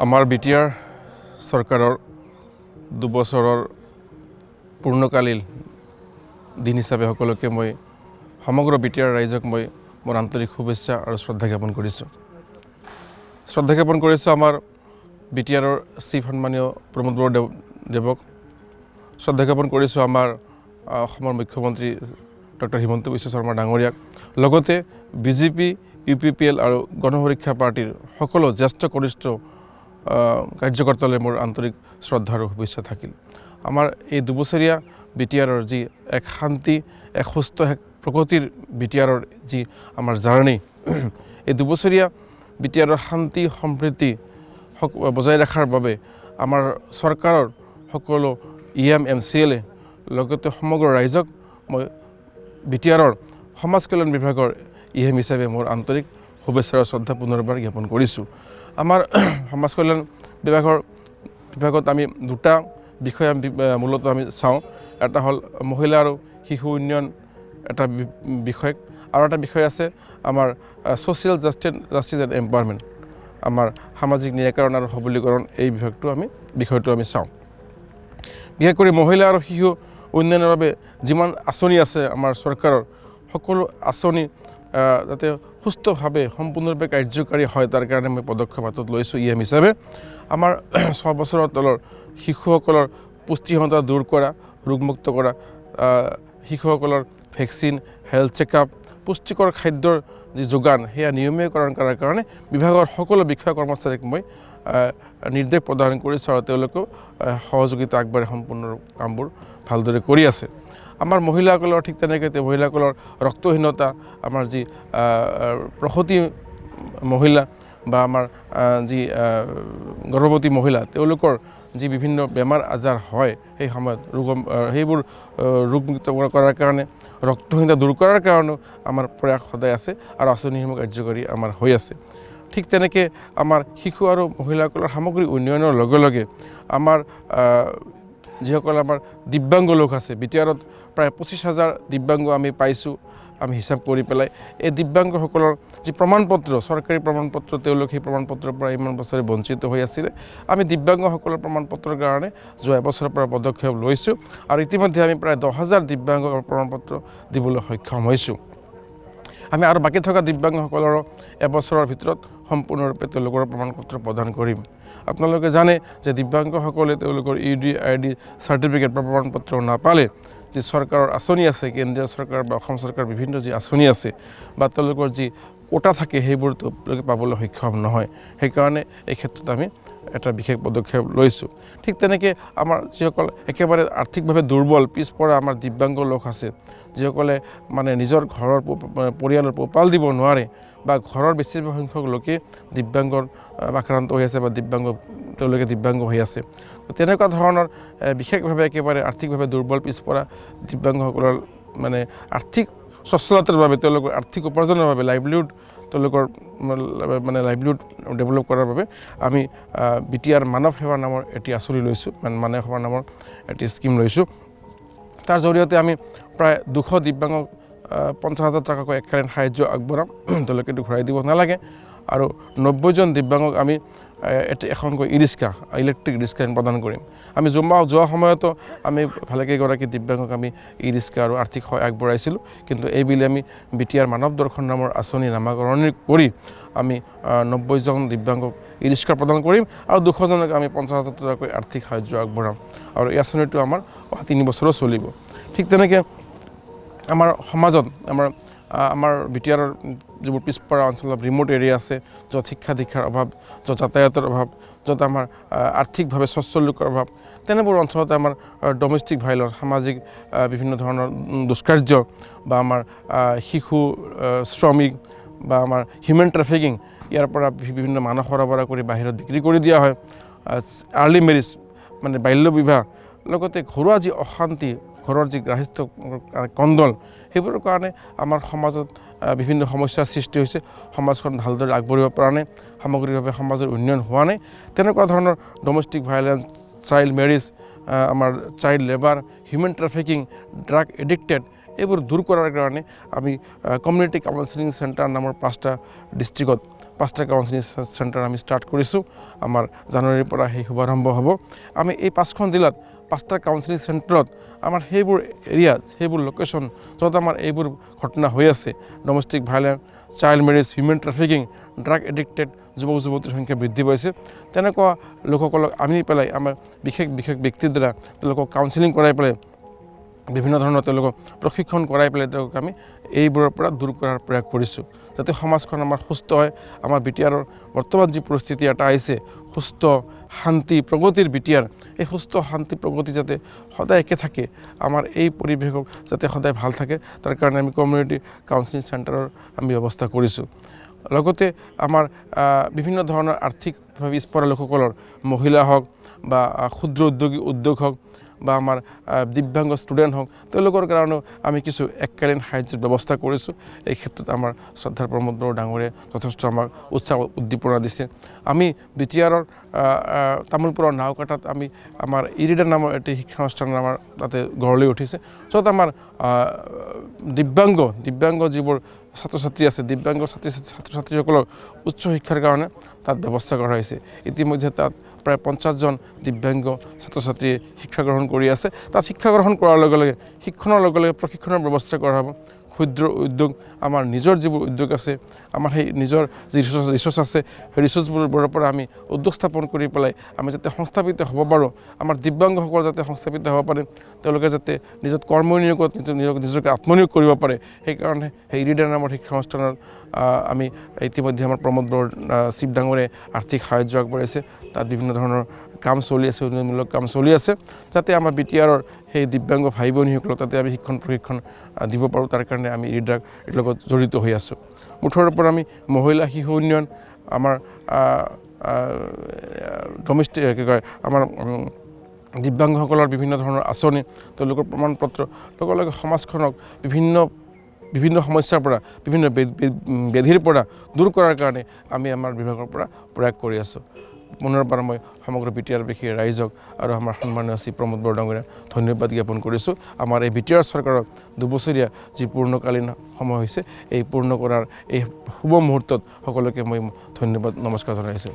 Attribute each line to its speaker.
Speaker 1: আমাৰ BTR চৰকাৰৰ 2 বছৰৰ পূৰ্ণকালীন দিন হিচাপে সকলোকে মই সমগ্ৰ BTR ৰাইজক মই মোৰ আন্তৰিক শুভেচ্ছা আৰু শ্ৰদ্ধা জ্ঞাপন কৰিছোঁ। আমাৰ BTRৰ চিফ সন্মানীয় প্ৰমোদ বৰদেৱক, শ্ৰদ্ধা জ্ঞাপন কৰিছোঁ আমাৰ অসমৰ মুখ্যমন্ত্ৰী ডক্টৰ হিমন্ত বিশ্ব শৰ্মা ডাঙৰীয়াক, লগতে বিজেপি, UPPL আৰু গণসুৰক্ষা পাৰ্টিৰ সকলো জ্যেষ্ঠ কনিষ্ঠ কাৰ্যকৰ্তালৈ মোৰ আন্তৰিক শ্ৰদ্ধা আৰু শুভেচ্ছা থাকিল। আমাৰ এই 2 বছৰীয়া BTRৰ যি এক শান্তি, এক সুস্থ, এক প্ৰগতিৰ BTRৰ যি আমাৰ জাৰ্ণি, এই 2 বছৰীয়া BTRৰ শান্তি সম্প্ৰীতি বজাই ৰখাৰ বাবে আমাৰ চৰকাৰৰ সকলো EM MCLA লগতে সমগ্ৰ ৰাইজক মই BTRৰ সমাজ কল্যাণ বিভাগৰ EM হিচাপে মোৰ আন্তৰিক শুভেচ্ছা আৰু শ্ৰদ্ধা পুনৰবাৰ জ্ঞাপন কৰিছোঁ। আমাৰ সমাজ কল্যাণ বিভাগত আমি 2টা বিষয় মূলত আমি চাওঁ। এটা হ'ল মহিলা আৰু শিশু উন্নয়ন এটা বিষয়, আৰু এটা বিষয় আছে আমাৰ ছ'চিয়েল জাষ্টিছ এণ্ড এম্পাৱাৰমেণ্ট, আমাৰ সামাজিক ন্যায়কৰণ আৰু সবলীকৰণ, এই বিষয়টো আমি চাওঁ। বিশেষ কৰি মহিলা আৰু শিশু উন্নয়নৰ বাবে যিমান আঁচনি আছে আমাৰ চৰকাৰৰ, সকলো আঁচনি যাতে সুস্থভাৱে সম্পূৰ্ণৰূপে কাৰ্যকাৰী হয় তাৰ কাৰণে মই পদক্ষেপ হাতত লৈছোঁ। EM হিচাপে আমাৰ 6 বছৰৰ তলৰ শিশুসকলৰ পুষ্টিহীনতা দূৰ কৰা, ৰোগমুক্ত কৰা, শিশুসকলৰ ভেকচিন, হেল্থ চেকআপ, পুষ্টিকৰ খাদ্যৰ যি যোগান সেয়া নিয়মীয়াকৰণ কৰাৰ কাৰণে বিভাগৰ সকলো বিষয়া কৰ্মচাৰীক মই নিৰ্দেশ প্ৰদান কৰিছোঁ আৰু তেওঁলোকেও সহযোগিতা আগবাঢ়ি সম্পূৰ্ণ কামবোৰ ভালদৰে কৰি আছে। আমাৰ মহিলাসকলৰ ঠিক তেনেকৈ মহিলাসকলৰ ৰক্তহীনতা, আমাৰ যি প্ৰসূতি মহিলা বা আমাৰ যি গৰ্ভৱতী মহিলা, তেওঁলোকৰ যি বিভিন্ন বেমাৰ আজাৰ হয় সেই সময়ত সেইবোৰ ৰোগমুক্ত কৰাৰ কাৰণে, ৰক্তহীনতা দূৰ কৰাৰ কাৰণেও আমাৰ প্ৰয়াস সদায় আছে আৰু আঁচনিসমূহ কাৰ্যকৰী আমাৰ হৈ আছে। ঠিক তেনেকৈ আমাৰ শিশু আৰু মহিলাসকলৰ সামগ্ৰিক উন্নয়নৰ লগে লগে আমাৰ যিসকল আমাৰ দিব্যাংগ লোক আছে, BTRত প্ৰায় 25,000 দিব্যাংগ আমি পাইছোঁ, আমি হিচাপ কৰি পেলাই। এই দিব্যাংগসকলৰ যি প্ৰমাণপত্ৰ, চৰকাৰী প্ৰমাণপত্ৰ, তেওঁলোক সেই প্ৰমাণপত্ৰৰ পৰা ইমান বছৰে বঞ্চিত হৈ আছিলে। আমি দিব্যাংগসকলৰ প্ৰমাণপত্ৰৰ কাৰণে যোৱা এবছৰৰ পৰা পদক্ষেপ লৈছোঁ আৰু ইতিমধ্যে আমি প্ৰায় 10,000 দিব্যাংগক প্ৰমাণপত্ৰ দিবলৈ সক্ষম হৈছোঁ। আমি আৰু বাকী থকা দিব্যাংগসকলৰো এবছৰৰ ভিতৰত সম্পূৰ্ণৰূপে তেওঁলোকৰ প্ৰমাণপত্ৰ প্ৰদান কৰিম। আপোনালোকে জানে যে দিব্যাংগসকলে তেওঁলোকৰ UDID চাৰ্টিফিকেট বা প্ৰমাণপত্ৰ নাপালে যি চৰকাৰৰ আঁচনি আছে, কেন্দ্ৰীয় চৰকাৰ বা অসম চৰকাৰৰ বিভিন্ন যি আঁচনি আছে বা তেওঁলোকৰ যি কোটা থাকে সেইবোৰ তেওঁলোকে পাবলৈ সক্ষম নহয়। সেইকাৰণে এই ক্ষেত্ৰত আমি এটা বিশেষ পদক্ষেপ লৈছোঁ। ঠিক তেনেকৈ আমাৰ যিসকল একেবাৰে আৰ্থিকভাৱে দুৰ্বল, পিছপৰা আমাৰ দিব্যাংগ লোক আছে, যিসকলে মানে নিজৰ ঘৰৰ পৰিয়ালৰ পোহপাল দিব নোৱাৰে বা ঘৰৰ বেছিভাগ সংখ্যক লোকে দিব্যাংগৰ আক্ৰান্ত হৈ আছে বা তেওঁলোকে দিব্যাংগ হৈ আছে। তেনেকুৱা ধৰণৰ বিশেষভাৱে একেবাৰে আৰ্থিকভাৱে দুৰ্বল, পিছপৰা দিব্যাংগসকলৰ মানে আৰ্থিক সচ্ছলতাৰ বাবে, তেওঁলোকৰ আৰ্থিক উপাৰ্জনৰ বাবে, তেওঁলোকৰ লাইভলিহুড ডেভেলপ কৰাৰ বাবে আমি BTR মানৱ সেৱা নামৰ এটি আঁচনি লৈছোঁ, মানৱ সেৱা নামৰ এটি স্কিম লৈছোঁ। তাৰ জৰিয়তে আমি প্ৰায় 200 দিব্যাংগক 50,000 টকাকৈ এককালীন সাহায্য আগবঢ়াম, তেওঁলোকে ঘূৰাই দিব নালাগে। আৰু 90জন দিব্যাংগক আমি এখনকৈ ইলেক্ট্ৰিক ৰিক্সা প্ৰদান কৰিম। আমি যোৱা সময়তো আমি ভালেকেইগৰাকী দিব্যাংগক আমি ৰিক্সা আৰু আৰ্থিক সহায় আগবঢ়াইছিলোঁ, কিন্তু এইবুলি আমি BTR মানৱ দৰ্শন নামৰ আঁচনি নামাকৰণ কৰি আমি 90জন দিব্যাংগক ৰিক্সা প্ৰদান কৰিম আৰু 200জনক আমি 50,000 টকাকৈ আৰ্থিক সাহায্য আগবঢ়াম আৰু এই আঁচনিটো আমাৰ 3 বছৰো চলিব। ঠিক তেনেকৈ আমাৰ সমাজত আমাৰ BTRৰ যিবোৰ পিছপৰা অঞ্চল, ৰিম'ট এৰিয়া আছে, য'ত শিক্ষা দীক্ষাৰ অভাৱ, য'ত যাতায়াতৰ অভাৱ, য'ত আমাৰ আৰ্থিকভাৱে স্বচ্ছল লোকৰ অভাৱ, তেনেবোৰ অঞ্চলতে আমাৰ ডমেষ্টিক ভাইলেন্স, সামাজিক বিভিন্ন ধৰণৰ দুষ্কাৰ্য বা আমাৰ শিশু শ্ৰমিক বা আমাৰ হিউমেন ট্ৰেফিকিং, ইয়াৰ পৰা বিভিন্ন মানৱ সৰবৰাহ কৰি বাহিৰত বিক্ৰী কৰি দিয়া হয়, আৰ্লি মেৰিজ মানে বাল্য বিবাহ, লগতে ঘৰুৱা যি অশান্তি, ঘৰৰ যি গৃহস্থ কন্দল, সেইবোৰৰ কাৰণে আমাৰ সমাজত বিভিন্ন সমস্যাৰ সৃষ্টি হৈছে। সমাজখন ভালদৰে আগবাঢ়িব পৰা নাই, সামগ্ৰিকভাৱে সমাজৰ উন্নয়ন হোৱা নাই। তেনেকুৱা ধৰণৰ ডমেষ্টিক ভাইলেন্স, চাইল্ড মেৰিজ, আমাৰ child labour, human trafficking, drug addicted, এইবোৰ দূৰ কৰাৰ কাৰণে আমি কমিউনিটি কাউন্সেলিং চেণ্টাৰ নামৰ 5টা ডিষ্ট্ৰিক্টত 5টা কাউন্সেলিং চেণ্টাৰ আমি ষ্টাৰ্ট কৰিছোঁ আমাৰ জানুৱাৰীৰ পৰা সেই শুভাৰম্ভ হ'ব আমি এই 5খন জিলাত 5টা কাউন্সেলিং চেণ্টাৰত আমাৰ সেইবোৰ এৰিয়াত সেইবোৰ লোকেশ্যন য'ত আমাৰ এইবোৰ ঘটনা হৈ আছে domestic violence child marriage human trafficking drug addicted যুৱক যুৱতীৰ সংখ্যা বৃদ্ধি পাইছে তেনেকুৱা লোকসকলক আনি পেলাই আমাৰ বিশেষ ব্যক্তিৰ দ্বাৰা তেওঁলোকক কাউন্সেলিং কৰাই পেলাই বিভিন্ন ধৰণৰ তেওঁলোকক প্ৰশিক্ষণ কৰাই পেলাই তেওঁলোকক আমি এইবোৰৰ পৰা দূৰ কৰাৰ প্ৰয়াস কৰিছোঁ যাতে সমাজখন আমাৰ সুস্থ হয় আমাৰ BTRৰ বৰ্তমান যি পৰিস্থিতি এটা আহিছে সুস্থ শান্তি প্ৰগতিৰ BTR এই সুস্থ শান্তি প্ৰগতি যাতে সদায় একে থাকে আমাৰ এই পৰিৱেশ যাতে সদায় ভাল থাকে তাৰ কাৰণে আমি কমিউনিটি কাউন্সেলিং চেণ্টাৰৰ আমি ব্যৱস্থা কৰিছোঁ লগতে আমাৰ বিভিন্ন ধৰণৰ আৰ্থিকভাৱে পিছপৰা লোকসকলৰ মহিলা হওক বা ক্ষুদ্ৰ উদ্যোগ হওক বা আমাৰ দিব্যাংগ ষ্টুডেণ্ট হওক তেওঁলোকৰ কাৰণেও আমি কিছু এককালীন সাহায্যৰ ব্যৱস্থা কৰিছোঁ এই ক্ষেত্ৰত আমাৰ শ্ৰদ্ধাৰ প্ৰমোদ বড়ো ডাঙৰীয়াই যথেষ্ট আমাক উৎসাহ উদ্দীপনা দিছে আমি BTRৰ তামোলপুৰৰ নাওকাটাত আমি আমাৰ ইৰিডা নামৰ এটি শিক্ষানুষ্ঠান আমাৰ তাতে গঢ় লৈ উঠিছে য'ত আমাৰ দিব্যাংগ যিবোৰ ছাত্ৰ ছাত্ৰী আছে দিব্যাংগ ছাত্ৰ ছাত্ৰীসকলৰ উচ্চ শিক্ষাৰ কাৰণে তাত ব্যৱস্থা কৰা হৈছে ইতিমধ্যে তাত প্ৰায় 50জন দিব্যাংগ ছাত্ৰ ছাত্ৰীয়ে শিক্ষা গ্ৰহণ কৰি আছে তাত শিক্ষা গ্ৰহণ কৰাৰ লগে লগে শিক্ষণৰ লগে লগে প্ৰশিক্ষণৰ ব্যৱস্থা কৰা হ'ব ক্ষুদ্ৰ উদ্যোগ আমাৰ নিজৰ যিবোৰ উদ্যোগ আছে আমাৰ সেই নিজৰ যি ৰিচোৰ্চ আছে সেই ৰিচোৰ্চবোৰৰ পৰা আমি উদ্যোগ স্থাপন কৰি পেলাই আমি যাতে সংস্থাপিত হ'ব পাৰোঁ আমাৰ দিব্যাংগসকল যাতে সংস্থাপিত হ'ব পাৰে তেওঁলোকে যাতে নিজৰ কৰ্মনিয়োগত নিজকে আত্মনিয়োগ কৰিব পাৰে সেইকাৰণে সেই ইৰিডা নামৰ শিক্ষানুষ্ঠানত আমি ইতিমধ্যে আমাৰ প্ৰমোদ বড়ো চিফ ডাঙৰীয়াই আৰ্থিক সাহায্য আগবঢ়াইছে তাত বিভিন্ন ধৰণৰ কাম চলি আছে উন্নয়নমূলক কাম চলি আছে যাতে আমাৰ BTRৰ সেই দিব্যাংগ ভাই ভনীসকলক তাতে আমি প্ৰশিক্ষণ দিব পাৰোঁ তাৰ কাৰণে আমি ইৰিডাৰ লগত জড়িত হৈ আছোঁ মুঠৰ ওপৰত আমি মহিলা শিশু উন্নয়ন আমাৰ ডমেষ্টিক কি কয় আমাৰ দিব্যাংগসকলৰ বিভিন্ন ধৰণৰ আঁচনি তেওঁলোকৰ প্ৰমাণপত্ৰ লগে লগে সমাজখনক বিভিন্ন সমস্যাৰ পৰা বিভিন্ন ব্যাধিৰ পৰা দূৰ কৰাৰ কাৰণে আমি আমাৰ বিভাগৰ পৰা প্ৰয়াস কৰি আছোঁ পুনৰ পৰা মই সমগ্ৰ BTR-বাসী ৰাইজক আৰু আমাৰ সন্মানীয় শ্ৰী প্ৰমোদ বড়ো ডাঙৰীয়াক ধন্যবাদ জ্ঞাপন কৰিছোঁ আমাৰ এই BTR চৰকাৰৰ 2 বছৰীয়া যি পূৰ্ণকালীন সময় হৈছে এই পূৰ্ণ কৰাৰ এই শুভ মুহূৰ্তত সকলোকে মই ধন্যবাদ নমস্কাৰ জনাইছোঁ